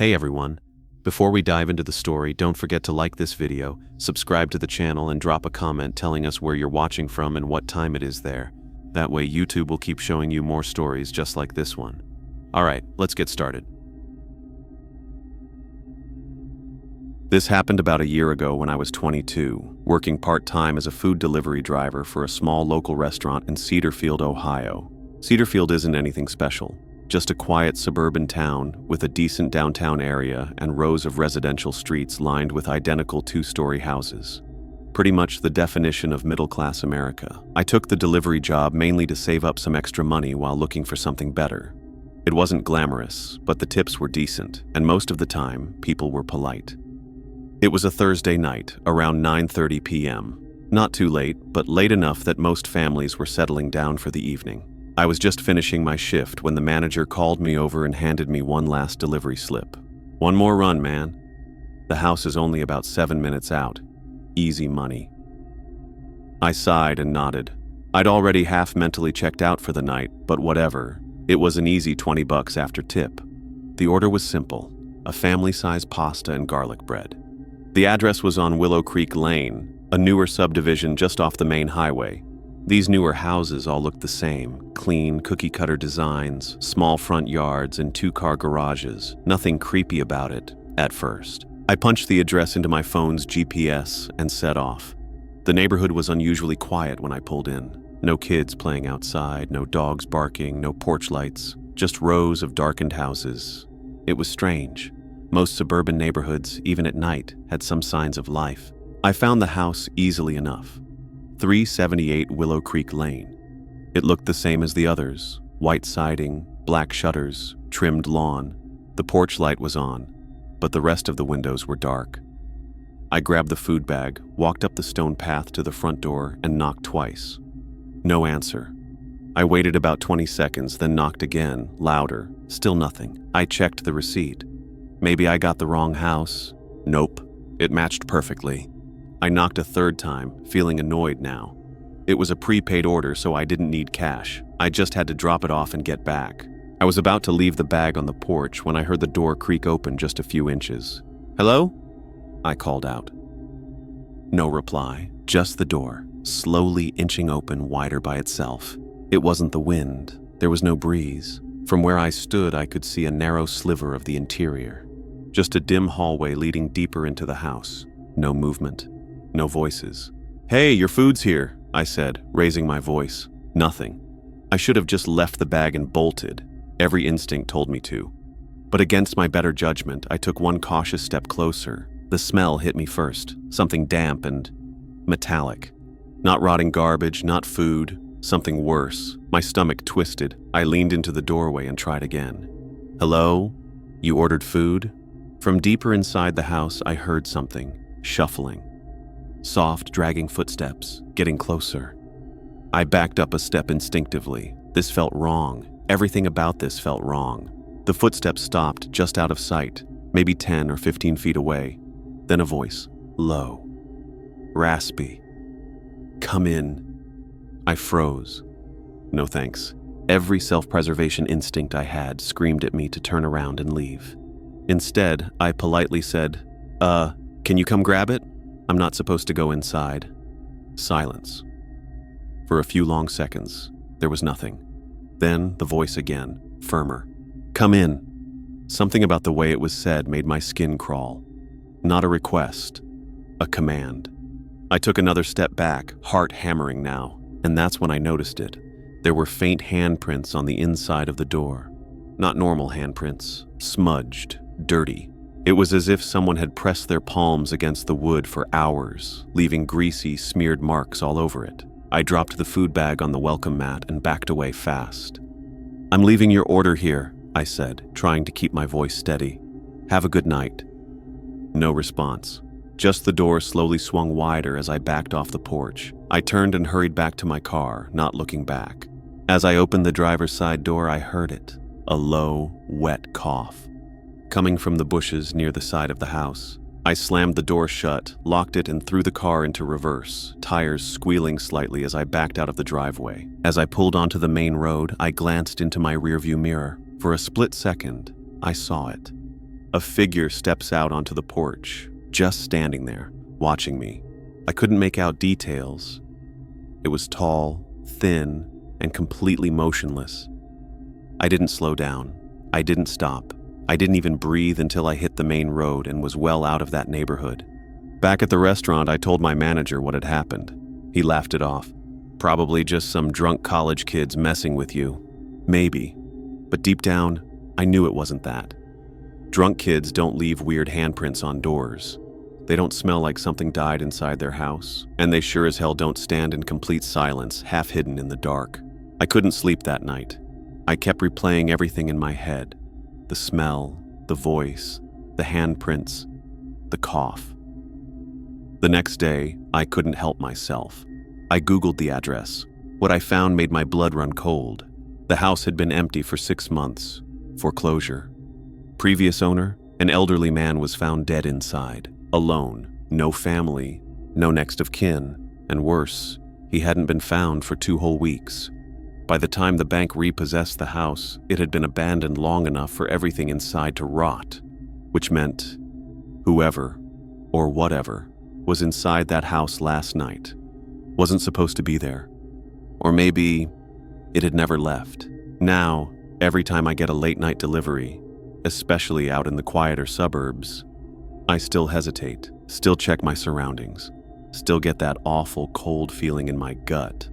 Hey everyone. Before we dive into the story, don't forget to like this video, subscribe to the channel, and drop a comment telling us where you're watching from and what time it is there. That way YouTube will keep showing you more stories just like this one. Alright, let's get started. This happened about a year ago when I was 22, working part-time as a food delivery driver for a small local restaurant in Cedarfield, Ohio. Cedarfield isn't anything special. Just a quiet suburban town with a decent downtown area and rows of residential streets lined with identical two-story houses. Pretty much the definition of middle-class America. I took the delivery job mainly to save up some extra money while looking for something better. It wasn't glamorous, but the tips were decent, and most of the time, people were polite. It was a Thursday night, around 9:30 p.m. Not too late, but late enough that most families were settling down for the evening. I was just finishing my shift when the manager called me over and handed me one last delivery slip. "One more run, man. The house is only about 7 minutes out. Easy money." I sighed and nodded. I'd already half mentally checked out for the night, but whatever. It was an easy $20 after tip. The order was simple: a family-size pasta and garlic bread. The address was on Willow Creek Lane, a newer subdivision just off the main highway. These newer houses all looked the same: clean, cookie-cutter designs, small front yards, and two-car garages. Nothing creepy about it, at first. I punched the address into my phone's GPS and set off. The neighborhood was unusually quiet when I pulled in. No kids playing outside, no dogs barking, no porch lights, just rows of darkened houses. It was strange. Most suburban neighborhoods, even at night, had some signs of life. I found the house easily enough. 378 Willow Creek Lane. It looked the same as the others: white siding, black shutters, trimmed lawn. The porch light was on, but the rest of the windows were dark. I grabbed the food bag, walked up the stone path to the front door, and knocked twice. No answer. I waited about 20 seconds, then knocked again, louder. Still nothing. I checked the receipt. Maybe I got the wrong house. Nope. It matched perfectly. I knocked a third time, feeling annoyed now. It was a prepaid order, so I didn't need cash. I just had to drop it off and get back. I was about to leave the bag on the porch when I heard the door creak open just a few inches. "Hello?" I called out. No reply, just the door, slowly inching open wider by itself. It wasn't the wind. There was no breeze. From where I stood, I could see a narrow sliver of the interior. Just a dim hallway leading deeper into the house. No movement. No voices. "Hey, your food's here," I said, raising my voice. Nothing. I should have just left the bag and bolted. Every instinct told me to. But against my better judgment, I took one cautious step closer. The smell hit me first, something damp and metallic. Not rotting garbage, not food, something worse. My stomach twisted. I leaned into the doorway and tried again. "Hello? You ordered food?" From deeper inside the house, I heard something, shuffling. Soft, dragging footsteps, getting closer. I backed up a step instinctively. This felt wrong. Everything about this felt wrong. The footsteps stopped just out of sight, maybe 10 or 15 feet away. Then a voice, low, raspy. "Come in." I froze. No thanks. Every self-preservation instinct I had screamed at me to turn around and leave. Instead, I politely said, can you come grab it? I'm not supposed to go inside." Silence. For a few long seconds, there was nothing. Then the voice again, firmer. "Come in." Something about the way it was said made my skin crawl. Not a request, a command. I took another step back, heart hammering now, and that's when I noticed it. There were faint handprints on the inside of the door. Not normal handprints, smudged, dirty. It was as if someone had pressed their palms against the wood for hours, leaving greasy, smeared marks all over it. I dropped the food bag on the welcome mat and backed away fast. "I'm leaving your order here," I said, trying to keep my voice steady. "Have a good night." No response. Just the door slowly swung wider as I backed off the porch. I turned and hurried back to my car, not looking back. As I opened the driver's side door, I heard it. A low, wet cough. Coming from the bushes near the side of the house. I slammed the door shut, locked it, and threw the car into reverse, tires squealing slightly as I backed out of the driveway. As I pulled onto the main road, I glanced into my rearview mirror. For a split second, I saw it. A figure steps out onto the porch, just standing there, watching me. I couldn't make out details. It was tall, thin, and completely motionless. I didn't slow down. I didn't stop. I didn't even breathe until I hit the main road and was well out of that neighborhood. Back at the restaurant, I told my manager what had happened. He laughed it off. Probably just some drunk college kids messing with you. Maybe. But deep down, I knew it wasn't that. Drunk kids don't leave weird handprints on doors. They don't smell like something died inside their house, and they sure as hell don't stand in complete silence, half hidden in the dark. I couldn't sleep that night. I kept replaying everything in my head. The smell, the voice, the handprints, the cough. The next day, I couldn't help myself. I Googled the address. What I found made my blood run cold. The house had been empty for 6 months. Foreclosure. Previous owner, an elderly man, was found dead inside, alone, no family, no next of kin, and worse, he hadn't been found for 2 whole weeks. By the time the bank repossessed the house, it had been abandoned long enough for everything inside to rot, which meant whoever, or whatever, was inside that house last night wasn't supposed to be there. Or maybe it had never left. Now, every time I get a late-night delivery, especially out in the quieter suburbs, I still hesitate, still check my surroundings, still get that awful cold feeling in my gut.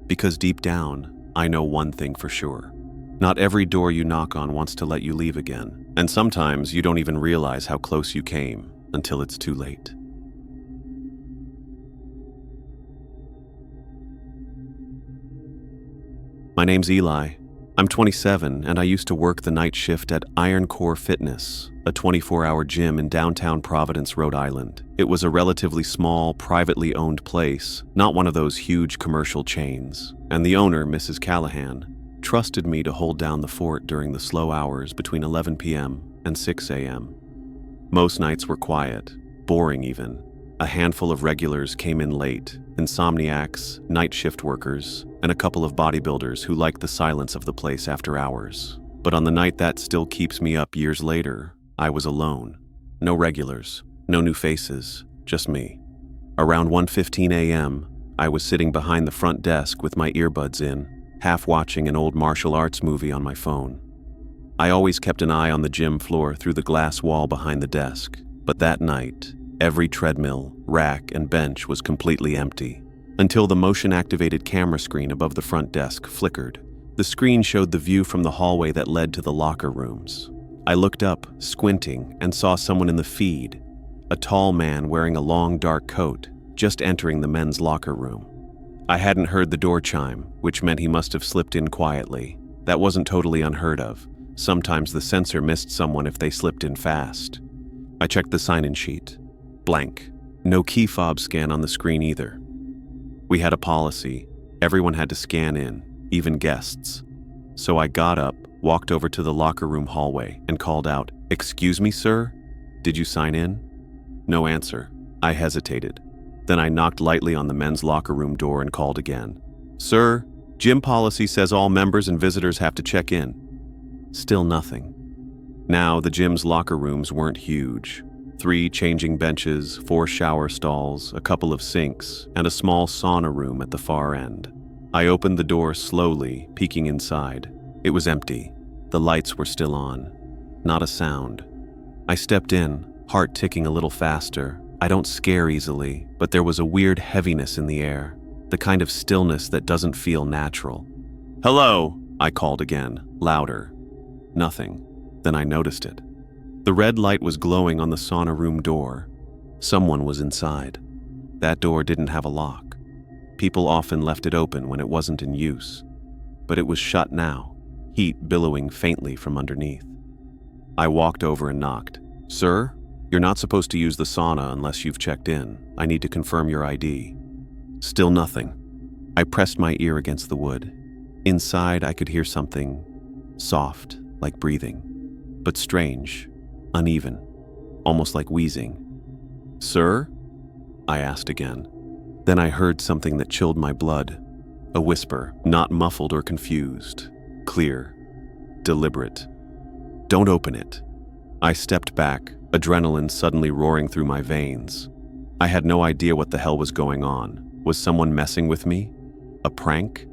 Because deep down, I know one thing for sure. Not every door you knock on wants to let you leave again, and sometimes you don't even realize how close you came until it's too late. My name's Eli. I'm 27, and I used to work the night shift at Iron Core Fitness, a 24-hour gym in downtown Providence, Rhode Island. It was a relatively small, privately owned place, not one of those huge commercial chains. And the owner, Mrs. Callahan, trusted me to hold down the fort during the slow hours between 11 p.m. and 6 a.m. Most nights were quiet, boring even. A handful of regulars came in late, insomniacs, night shift workers, and a couple of bodybuilders who liked the silence of the place after hours. But on the night that still keeps me up years later, I was alone. No regulars, no new faces, just me. Around 1:15 a.m., I was sitting behind the front desk with my earbuds in, half watching an old martial arts movie on my phone. I always kept an eye on the gym floor through the glass wall behind the desk, but that night, every treadmill, rack, and bench was completely empty, until the motion-activated camera screen above the front desk flickered. The screen showed the view from the hallway that led to the locker rooms. I looked up, squinting, and saw someone in the feed, a tall man wearing a long dark coat, just entering the men's locker room. I hadn't heard the door chime, which meant he must have slipped in quietly. That wasn't totally unheard of. Sometimes the sensor missed someone if they slipped in fast. I checked the sign-in sheet. Blank. No key fob scan on the screen either. We had a policy. Everyone had to scan in, even guests. So I got up, walked over to the locker room hallway, and called out, "Excuse me, sir? Did you sign in?" No answer. I hesitated. Then I knocked lightly on the men's locker room door and called again. "Sir, gym policy says all members and visitors have to check in." Still nothing. Now, the gym's locker rooms weren't huge. 3 changing benches, 4 shower stalls, a couple of sinks, and a small sauna room at the far end. I opened the door slowly, peeking inside. It was empty. The lights were still on. Not a sound. I stepped in, heart ticking a little faster. I don't scare easily, but there was a weird heaviness in the air, the kind of stillness that doesn't feel natural. "Hello," I called again, louder. Nothing. Then I noticed it. The red light was glowing on the sauna room door. Someone was inside. That door didn't have a lock. People often left it open when it wasn't in use. But it was shut now, heat billowing faintly from underneath. I walked over and knocked. "Sir, you're not supposed to use the sauna unless you've checked in. I need to confirm your ID." Still nothing. I pressed my ear against the wood. Inside, I could hear something soft, like breathing, but strange. Uneven, almost like wheezing. "Sir?" I asked again. Then I heard something that chilled my blood. A whisper, not muffled or confused. Clear. Deliberate. "Don't open it." I stepped back, adrenaline suddenly roaring through my veins. I had no idea what the hell was going on. Was someone messing with me? A prank?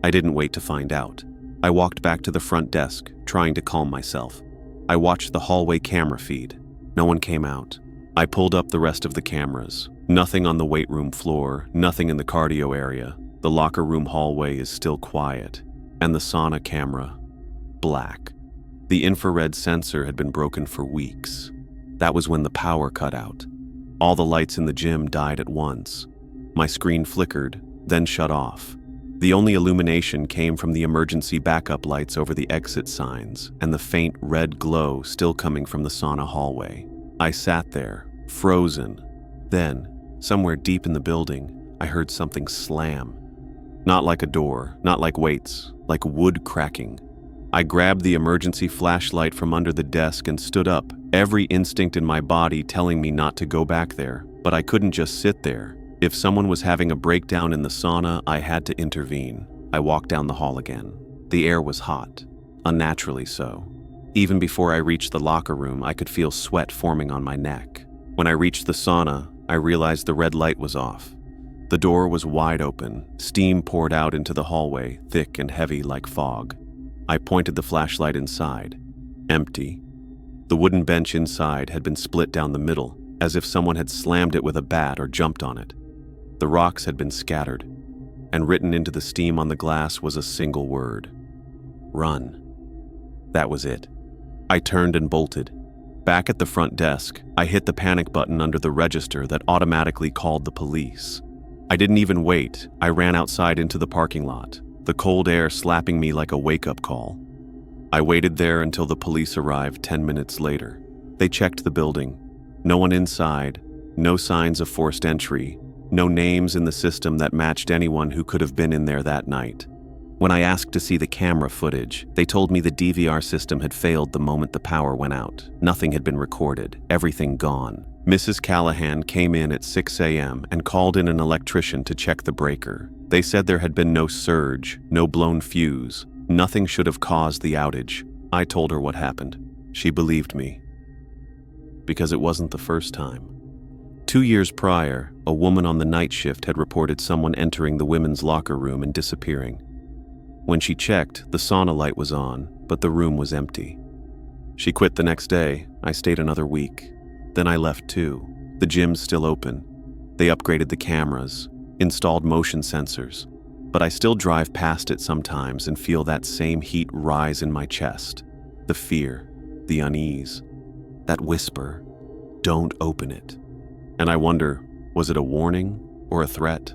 I didn't wait to find out. I walked back to the front desk, trying to calm myself. I watched the hallway camera feed. No one came out. I pulled up the rest of the cameras. Nothing on the weight room floor, nothing in the cardio area. The locker room hallway is still quiet. And the sauna camera, black. The infrared sensor had been broken for weeks. That was when the power cut out. All the lights in the gym died at once. My screen flickered, then shut off. The only illumination came from the emergency backup lights over the exit signs and the faint red glow still coming from the sauna hallway. I sat there, frozen. Then, somewhere deep in the building, I heard something slam. Not like a door, not like weights, like wood cracking. I grabbed the emergency flashlight from under the desk and stood up, every instinct in my body telling me not to go back there. But I couldn't just sit there. If someone was having a breakdown in the sauna, I had to intervene. I walked down the hall again. The air was hot, unnaturally so. Even before I reached the locker room, I could feel sweat forming on my neck. When I reached the sauna, I realized the red light was off. The door was wide open. Steam poured out into the hallway, thick and heavy like fog. I pointed the flashlight inside. Empty. The wooden bench inside had been split down the middle, as if someone had slammed it with a bat or jumped on it. The rocks had been scattered, and written into the steam on the glass was a single word: run. That was it. I turned and bolted. Back at the front desk, I hit the panic button under the register that automatically called the police. I didn't even wait. I ran outside into the parking lot, the cold air slapping me like a wake-up call. I waited there until the police arrived 10 minutes later. They checked the building. No one inside, no signs of forced entry, no names in the system that matched anyone who could have been in there that night. When I asked to see the camera footage, they told me the DVR system had failed the moment the power went out. Nothing had been recorded, everything gone. Mrs. Callahan came in at 6 a.m. and called in an electrician to check the breaker. They said there had been no surge, no blown fuse. Nothing should have caused the outage. I told her what happened. She believed me. Because it wasn't the first time. 2 years prior, a woman on the night shift had reported someone entering the women's locker room and disappearing. When she checked, the sauna light was on, but the room was empty. She quit the next day. I stayed another week. Then I left too. The gym's still open. They upgraded the cameras, installed motion sensors, but I still drive past it sometimes and feel that same heat rise in my chest. The fear, the unease, that whisper, don't open it. And I wonder, was it a warning or a threat?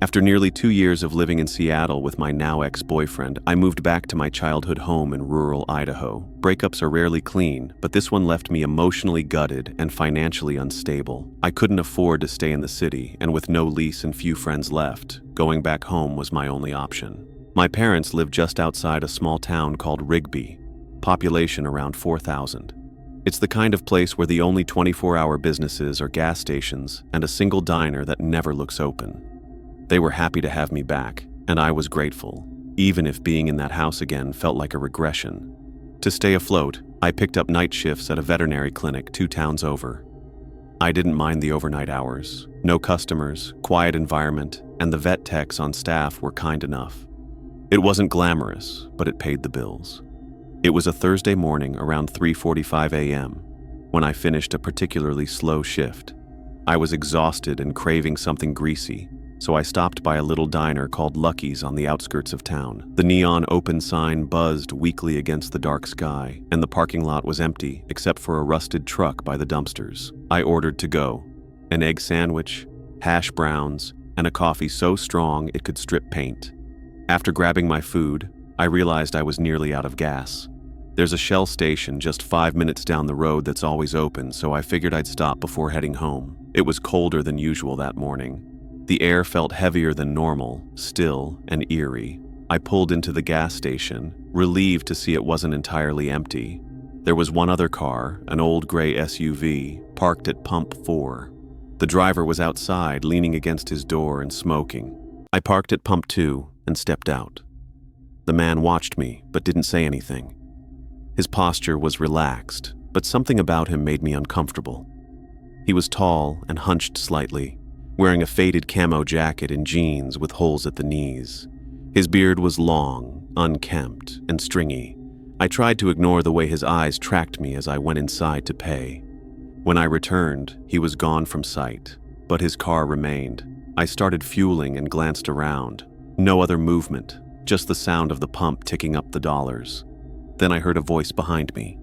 After nearly 2 years of living in Seattle with my now ex-boyfriend, I moved back to my childhood home in rural Idaho. Breakups are rarely clean, but this one left me emotionally gutted and financially unstable. I couldn't afford to stay in the city, and with no lease and few friends left, going back home was my only option. My parents lived just outside a small town called Rigby, population around 4,000. It's the kind of place where the only 24-hour businesses are gas stations and a single diner that never looks open. They were happy to have me back, and I was grateful, even if being in that house again felt like a regression. To stay afloat, I picked up night shifts at a veterinary clinic 2 towns over. I didn't mind the overnight hours. No customers, quiet environment, and the vet techs on staff were kind enough. It wasn't glamorous, but it paid the bills. It was a Thursday morning around 3:45 a.m. when I finished a particularly slow shift. I was exhausted and craving something greasy, so I stopped by a little diner called Lucky's on the outskirts of town. The neon open sign buzzed weakly against the dark sky, and the parking lot was empty except for a rusted truck by the dumpsters. I ordered to go: an egg sandwich, hash browns, and a coffee so strong it could strip paint. After grabbing my food, I realized I was nearly out of gas. There's a Shell station just 5 minutes down the road that's always open, so I figured I'd stop before heading home. It was colder than usual that morning. The air felt heavier than normal, still and eerie. I pulled into the gas station, relieved to see it wasn't entirely empty. There was one other car, an old gray SUV, parked at pump 4. The driver was outside, leaning against his door and smoking. I parked at pump 2 and stepped out. The man watched me, but didn't say anything. His posture was relaxed, but something about him made me uncomfortable. He was tall and hunched slightly, wearing a faded camo jacket and jeans with holes at the knees. His beard was long, unkempt, and stringy. I tried to ignore the way his eyes tracked me as I went inside to pay. When I returned, he was gone from sight, but his car remained. I started fueling and glanced around. No other movement, just the sound of the pump ticking up the dollars. Then I heard a voice behind me.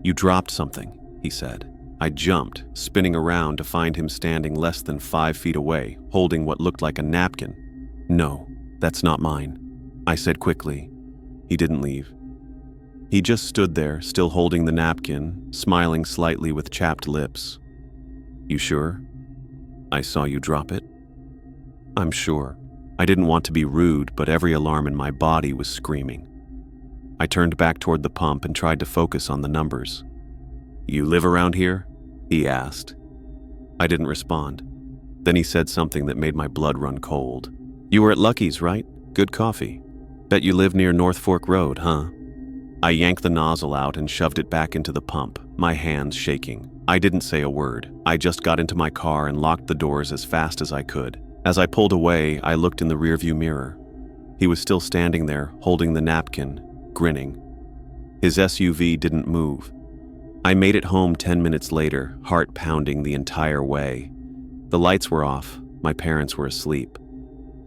"You dropped something," he said. I jumped, spinning around to find him standing less than 5 feet away, holding what looked like a napkin. "No, that's not mine," I said quickly. He didn't leave. He just stood there, still holding the napkin, smiling slightly with chapped lips. "You sure? I saw you drop it?" "I'm sure." I didn't want to be rude, but every alarm in my body was screaming. I turned back toward the pump and tried to focus on the numbers. "You live around here?" he asked. I didn't respond. Then he said something that made my blood run cold. "You were at Lucky's, right? Good coffee. Bet you live near North Fork Road, huh?" I yanked the nozzle out and shoved it back into the pump, my hands shaking. I didn't say a word. I just got into my car and locked the doors as fast as I could. As I pulled away, I looked in the rearview mirror. He was still standing there, holding the napkin, grinning. His SUV didn't move. I made it home 10 minutes later, heart pounding the entire way. The lights were off. My parents were asleep.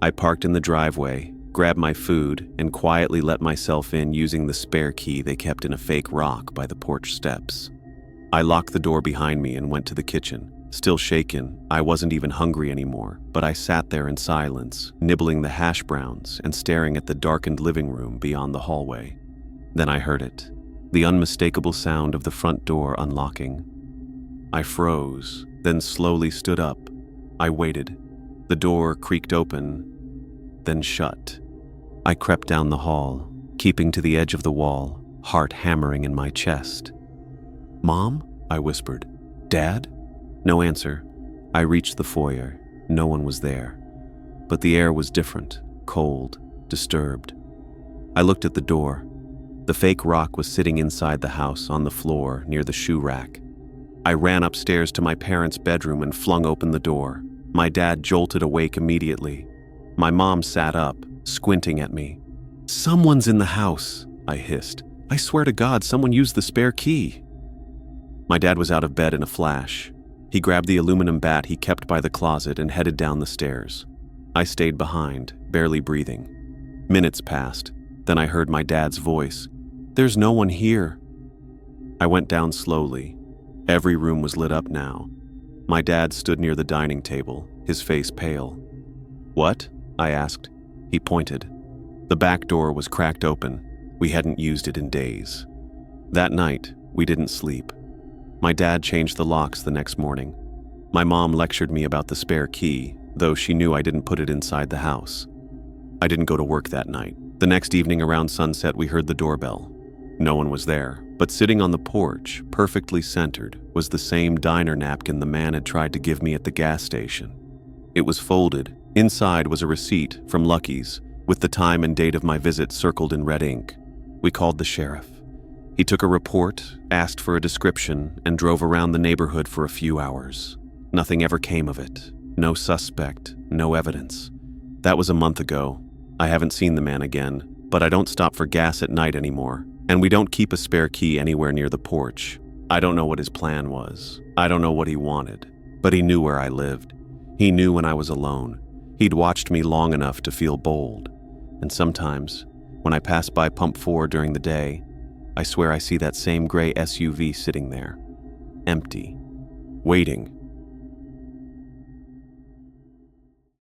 I parked in the driveway, grabbed my food, and quietly let myself in using the spare key they kept in a fake rock by the porch steps. I locked the door behind me and went to the kitchen. Still shaken, I wasn't even hungry anymore, but I sat there in silence, nibbling the hash browns and staring at the darkened living room beyond the hallway. Then I heard it, the unmistakable sound of the front door unlocking. I froze, then slowly stood up. I waited. The door creaked open, then shut. I crept down the hall, keeping to the edge of the wall, heart hammering in my chest. "Mom?" I whispered. "Dad?" No answer. I reached the foyer. No one was there. But the air was different, cold, disturbed. I looked at the door. The fake rock was sitting inside the house on the floor near the shoe rack. I ran upstairs to my parents' bedroom and flung open the door. My dad jolted awake immediately. My mom sat up, squinting at me. "Someone's in the house," I hissed. "I swear to God, someone used the spare key." My dad was out of bed in a flash. He grabbed the aluminum bat he kept by the closet and headed down the stairs. I stayed behind, barely breathing. Minutes passed. Then I heard my dad's voice. "There's no one here." I went down slowly. Every room was lit up now. My dad stood near the dining table, his face pale. "What?" I asked. He pointed. The back door was cracked open. We hadn't used it in days. That night, we didn't sleep. My dad changed the locks the next morning. My mom lectured me about the spare key, though she knew I didn't put it inside the house. I didn't go to work that night. The next evening around sunset, we heard the doorbell. No one was there, but sitting on the porch, perfectly centered, was the same diner napkin the man had tried to give me at the gas station. It was folded. Inside was a receipt from Lucky's, with the time and date of my visit circled in red ink. We called the sheriff. He took a report, asked for a description, and drove around the neighborhood for a few hours. Nothing ever came of it. No suspect, no evidence. That was a month ago. I haven't seen the man again, but I don't stop for gas at night anymore, and we don't keep a spare key anywhere near the porch. I don't know what his plan was. I don't know what he wanted, but he knew where I lived. He knew when I was alone. He'd watched me long enough to feel bold. And sometimes, when I pass by Pump 4 during the day, I swear I see that same gray SUV sitting there, empty, waiting